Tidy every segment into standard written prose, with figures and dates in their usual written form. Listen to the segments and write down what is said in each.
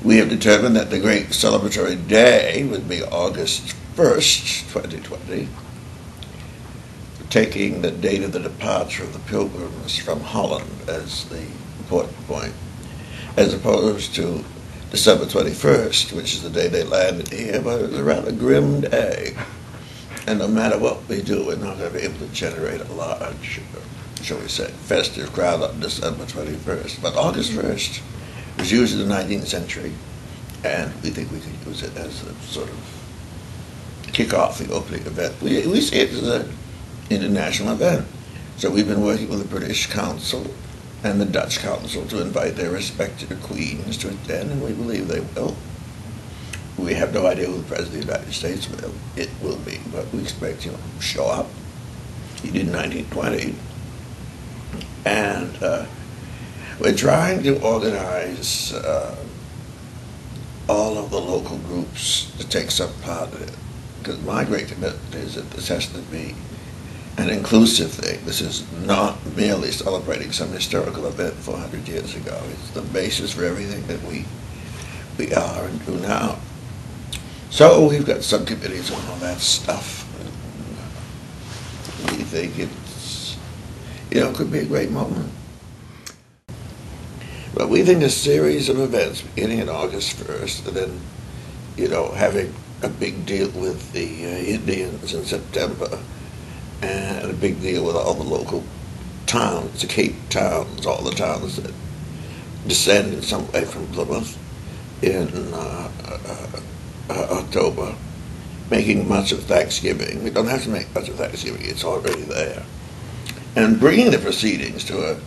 We have determined that the great celebratory day would be August 1st, 2020, taking the date of the departure of the pilgrims from Holland as the important point, as opposed to December 21st, which is the day they landed here, but it's a rather grim day. And no matter what we do, we're not going to be able to generate a large, shall we say, festive crowd on December 21st. But August 1st was used in the 19th century, and we think we could use it as a sort of kick off the opening event. We see it as an international event. So we've been working with the British Council and the Dutch Council to invite their respective queens to attend, and we believe they will. We have no idea who the President of the United States will. It will be, but we expect him to show up. He did in 1920. And we're trying to organize all of the local groups to take some part in it. Because my great commitment is that this has to be an inclusive thing. This is not merely celebrating some historical event 400 years ago. It's the basis for everything that we are and do now. So we've got subcommittees on all that stuff. We think it's, could be a great moment. But we think a series of events beginning on August 1st, and then, having a big deal with the Indians in September, and a big deal with all the local towns, the Cape towns, all the towns that descend in some way from Plymouth in October, making much of Thanksgiving. We don't have to make much of Thanksgiving, it's already there. And bringing the proceedings to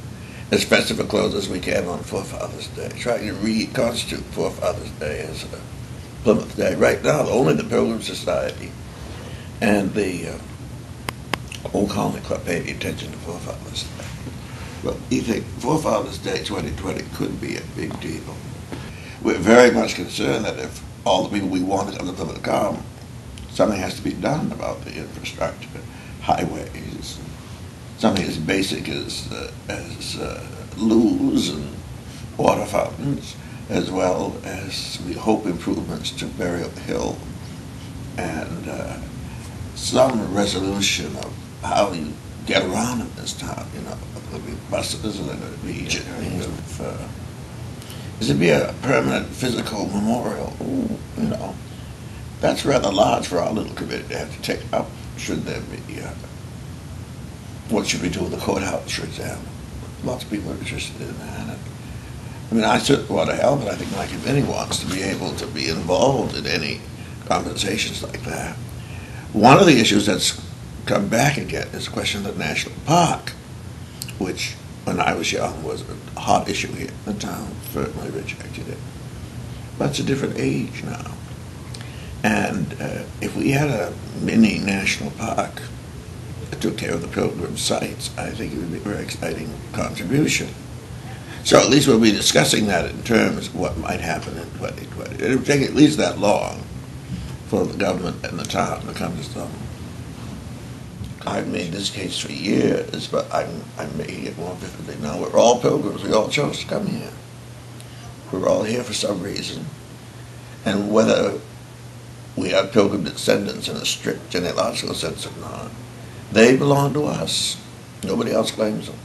as festive a close as we can on Forefathers Day, trying to reconstitute Forefathers Day as a Plymouth Day. Right now, only the Pilgrim Society and the Old Colony Club pay attention to Forefathers Day. But we think Forefathers Day 2020 could be a big deal. We're very much concerned that if all the people we want to come to Plymouth come, something has to be done about the infrastructure, highways, something as basic as loos and water fountains, as well as we hope improvements to Burial Hill and some resolution of how you get around in this town. There will be buses and there will be journeys of is to be a permanent physical memorial. That's rather large for our little committee to have to take up. Should there be, what should we do with the courthouse, for example? Lots of people are interested in that. I certainly want to help, but I think my committee wants to be able to be involved in any conversations like that. One of the issues that's come back again is the question of the national park, which, when I was young, was a hot issue here in the town. Firmly rejected it. But it's a different age now. And if we had a mini national park that took care of the pilgrim sites, I think it would be a very exciting contribution. So at least we'll be discussing that in terms of what might happen in 2020. It would take at least that long for the government and the town to come to some. I've made this case for years, but I'm making it more vividly now. We're all pilgrims. We all chose to come here. We're all here for some reason. And whether we are pilgrim descendants in a strict genealogical sense or not, they belong to us. Nobody else claims them.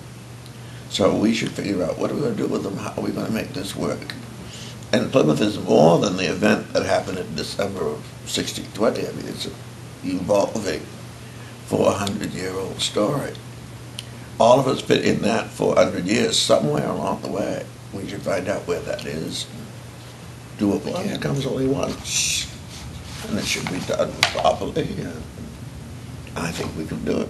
So we should figure out what are we going to do with them, how are we going to make this work. And Plymouth is more than the event that happened in December of 1620. It's an evolving 400-year-old story. All of us fit in that 400 years somewhere along the way. We should find out where that is. Do what we can. It comes only once. And it should be done properly. And I think we can do it.